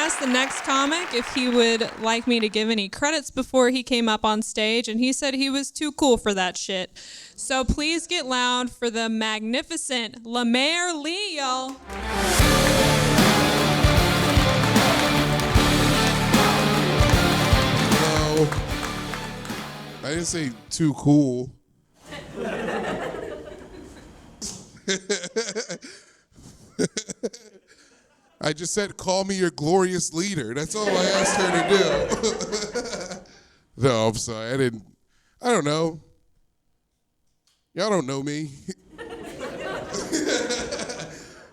asked the next comic if he would like me to give any credits before he came up on stage, and he said he was too cool for that shit. So please get loud for the magnificent Lemaire Lee, y'all. No, I didn't say too cool. I just said, call me your glorious leader. That's all I asked her to do. No, I'm sorry. I don't know. Y'all don't know me.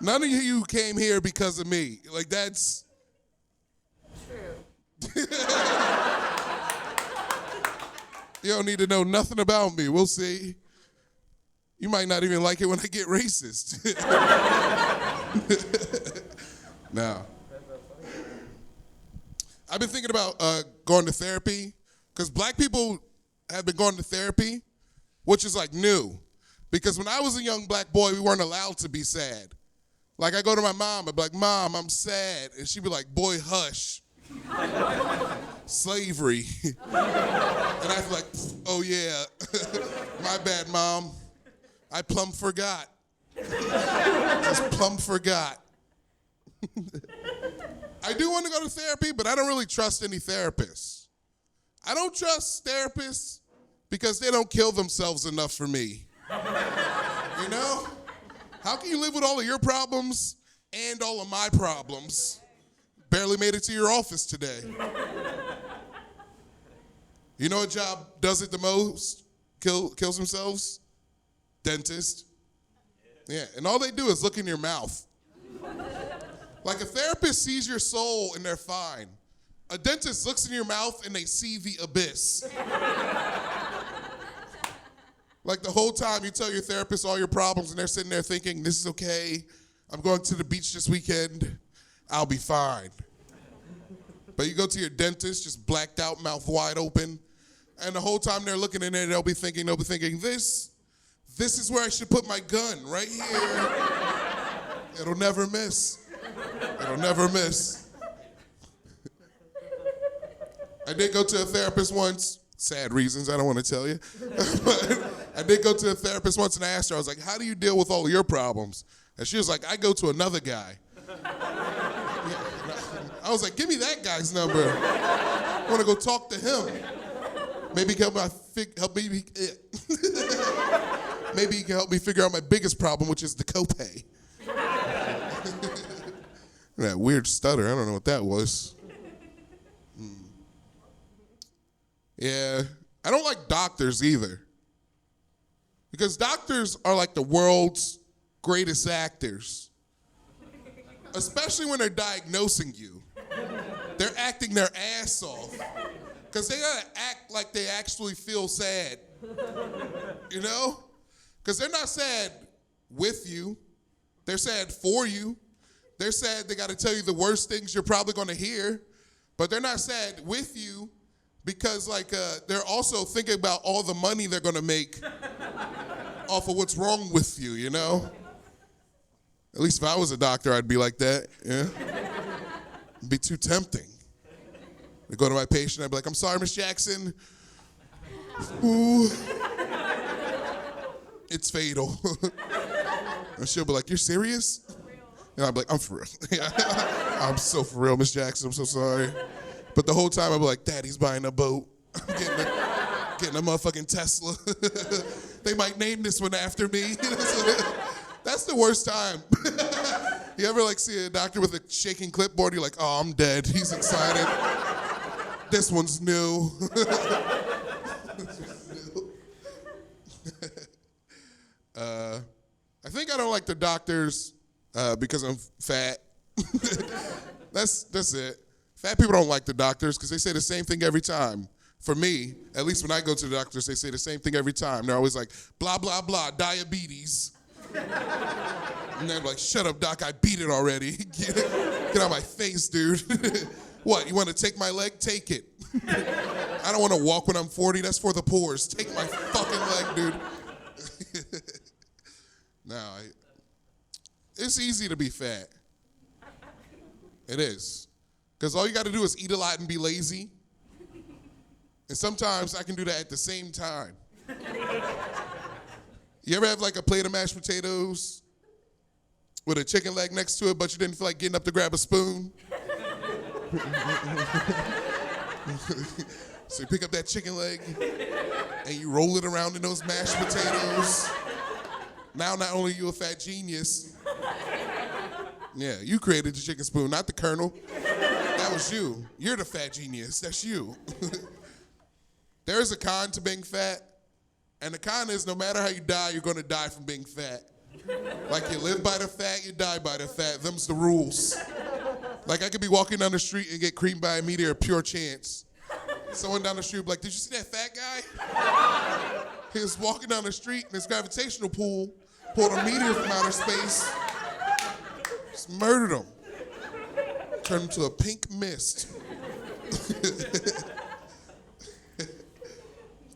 None of you came here because of me. Like, that's... True. You don't need to know nothing about me. We'll see. You might not even like it when I get racist. No. I've been thinking about going to therapy, because black people have been going to therapy, which is like new. Because when I was a young black boy, we weren't allowed to be sad. Like, I go to my mom, I'd be like, Mom, I'm sad. And she'd be like, boy, hush. Slavery. And I'd be like, oh yeah, my bad, Mom. I plumb forgot. Just plumb forgot. I do want to go to therapy, but I don't really trust any therapists. I don't trust therapists because they don't kill themselves enough for me. You know? How can you live with all of your problems and all of my problems? Barely made it to your office today. You know what job does it the most? Kills themselves? Dentist. Yeah, and all they do is look in your mouth. Like, a therapist sees your soul and they're fine. A dentist looks in your mouth and they see the abyss. Like, the whole time you tell your therapist all your problems and they're sitting there thinking, this is okay. I'm going to the beach this weekend. I'll be fine. But you go to your dentist, just blacked out, mouth wide open, and the whole time they're looking in there, they'll be thinking, this is where I should put my gun, right here. It'll never miss. It'll never miss. I did go to a therapist once. Sad reasons, I don't want to tell you. But I did go to a therapist once and I asked her, I was like, how do you deal with all of your problems? And she was like, I go to another guy. Yeah, I was like, give me that guy's number. I want to go talk to him. Maybe he can maybe he can help me figure out my biggest problem, which is the copay. That weird stutter, I don't know what that was. Yeah, I don't like doctors either. Because doctors are like the world's greatest actors. Especially when they're diagnosing you. They're acting their ass off. Because they gotta act like they actually feel sad. You know? Because they're not sad with you. They're sad for you. They're sad they gotta tell you the worst things you're probably gonna hear. But they're not sad with you because they're also thinking about all the money they're gonna make off of what's wrong with you, you know? At least if I was a doctor, I'd be like that, yeah? It'd be too tempting. I go to my patient, I'd be like, I'm sorry, Miss Jackson. Ooh. It's fatal. And she'll be like, you're serious? And I'd be like, I'm for real. I'm so for real, Miss Jackson, I'm so sorry. But the whole time I'd be like, Daddy's buying a boat. I'm getting a motherfucking Tesla. They might name this one after me. That's the worst time. You ever see a doctor with a shaking clipboard? You're like, oh, I'm dead. He's excited. This one's new. I think I don't like the doctors because I'm fat. That's it. Fat people don't like the doctors because they say the same thing every time. For me, at least when I go to the doctors, they say the same thing every time. They're always like, blah, blah, blah, diabetes. And they're like, shut up, doc, I beat it already. Get out of my face, dude. What, you want to take my leg? Take it. I don't want to walk when I'm 40. That's for the poors. Take my fucking leg, dude. No, it's easy to be fat. It is. Because all you got to do is eat a lot and be lazy. And sometimes I can do that at the same time. You ever have like a plate of mashed potatoes with a chicken leg next to it, but you didn't feel like getting up to grab a spoon? So you pick up that chicken leg and you roll it around in those mashed potatoes. Now not only are you a fat genius, yeah, you created the chicken spoon, not the Colonel. That was you. You're the fat genius. That's you. There's a con to being fat, and the con is no matter how you die, you're going to die from being fat. Like you live by the fat, you die by the fat. Them's the rules. Like I could be walking down the street and get creamed by a meteor, pure chance. Someone down the street would be like, did you see that fat guy? He was walking down the street and his gravitational pull pulled a meteor from outer space, just murdered him. Turned him to a pink mist.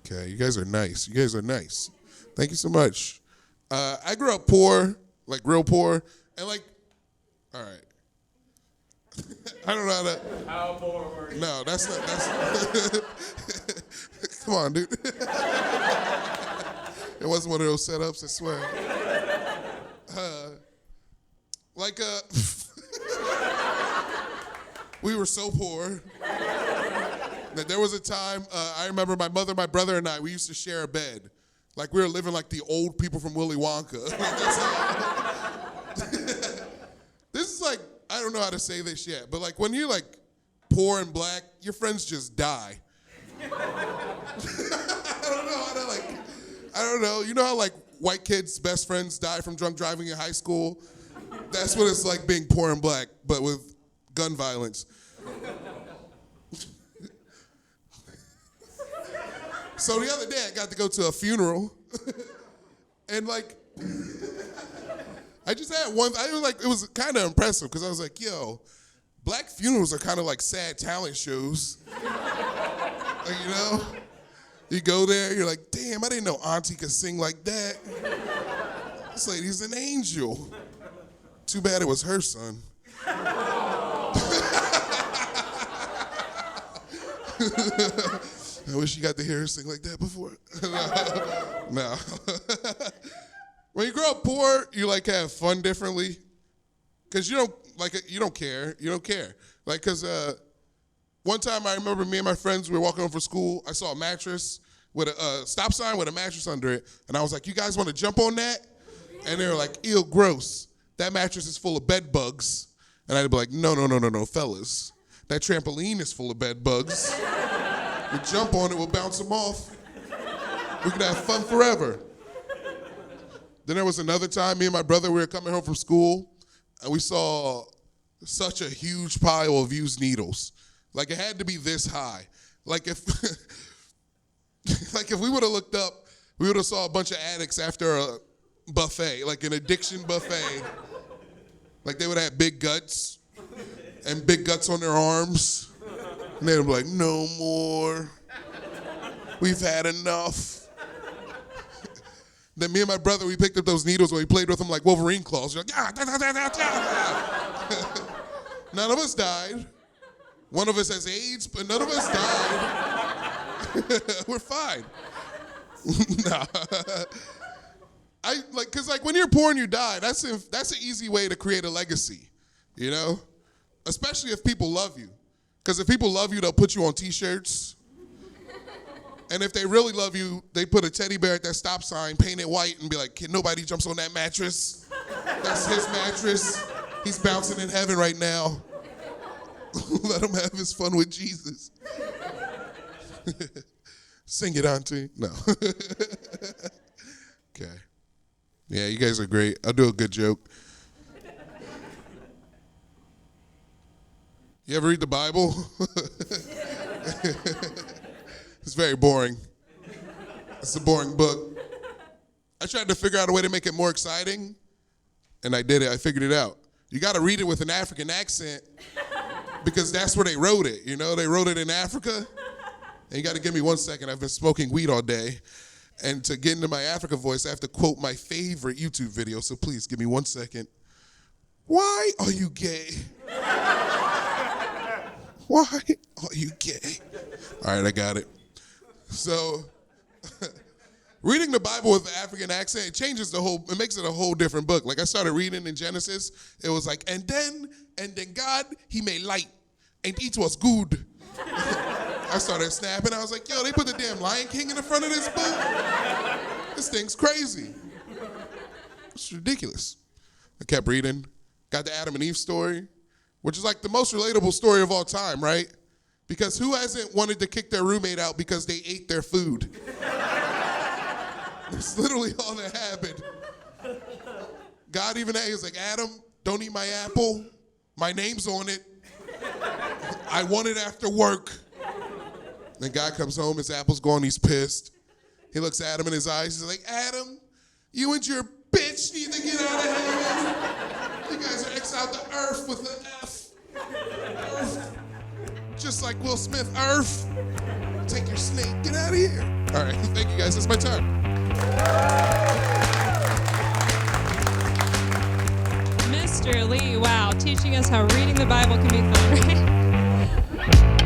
Okay, you guys are nice. You guys are nice. Thank you so much. I grew up poor, like real poor, and like, all right. I don't know how to. How poor were you? No, that's not. That's. Come on, dude. It wasn't one of those setups, I swear. We were so poor that there was a time, I remember my mother, my brother, and I, we used to share a bed. Like we were living like the old people from Willy Wonka. This is like, I don't know how to say this yet, but like when you're like poor and black, your friends just die. I don't know how to like, I don't know. You know how like white kids' best friends die from drunk driving in high school? That's what it's like being poor and black, but with gun violence. So the other day I got to go to a funeral and like, I just had one, it was kind of impressive because I was like, yo, black funerals are kind of like sad talent shows. Like, you know, you go there, you're like, damn, I didn't know Auntie could sing like that. This lady's an angel. Too bad it was her son. I wish you got to hear her sing like that before. No. When you grow up poor, you like have fun differently. Cause you don't care. You don't care. Like, cause one time I remember me and my friends, we were walking home from school. I saw a mattress with a stop sign with a mattress under it. And I was like, you guys want to jump on that? And they were like, ew, gross. That mattress is full of bed bugs. And I'd be like, no, fellas. That trampoline is full of bed bugs. We jump on it, we'll bounce them off. We can have fun forever. Then there was another time, me and my brother, we were coming home from school, and we saw such a huge pile of used needles. Like it had to be this high. Like if, like if we would have looked up, we would have saw a bunch of addicts after a buffet, like an addiction buffet. Like they would have big guts and big guts on their arms. And they'd be like, no more. We've had enough. Then me and my brother, we picked up those needles and we played with them like Wolverine claws. You're like, ah, da, da, da, da, da. None of us died. One of us has AIDS, but none of us died. We're fine. Nah. Cause like when you're poor and you die, that's an easy way to create a legacy, you know? Especially if people love you. Because if people love you, they'll put you on t-shirts. And if they really love you, they put a teddy bear at that stop sign, paint it white, and be like, kid, nobody jumps on that mattress. That's his mattress. He's bouncing in heaven right now. Let him have his fun with Jesus. Sing it, Auntie. No. Okay. Yeah, you guys are great. I'll do a good joke. You ever read the Bible? It's very boring. It's a boring book. I tried to figure out a way to make it more exciting, and I did it. I figured it out. You got to read it with an African accent because that's where they wrote it. You know, they wrote it in Africa. And you got to give me 1 second. I've been smoking weed all day. And to get into my Africa voice, I have to quote my favorite YouTube video. So please give me 1 second. Why are you gay? Why are you gay? All right, I got it. So, reading the Bible with the African accent, it makes it a whole different book. Like I started reading in Genesis, it was like, and then God, he made light, and it was good. I started snapping, I was like, yo, they put the damn Lion King in the front of this book? This thing's crazy. It's ridiculous. I kept reading, got the Adam and Eve story, which is like the most relatable story of all time, right? Because who hasn't wanted to kick their roommate out because they ate their food? That's literally all that happened. God even he was like, Adam, don't eat my apple. My name's on it. I want it after work. Then God comes home, his apple's gone, he's pissed. He looks at him in his eyes, he's like, Adam, you and your bitch need to get out of heaven. You guys are exiled to earth with an F. Earth. Just like Will Smith, earth. Take your snake, get out of here. All right, thank you guys, that's my time. Mr. Lee, wow, teaching us how reading the Bible can be fun, right?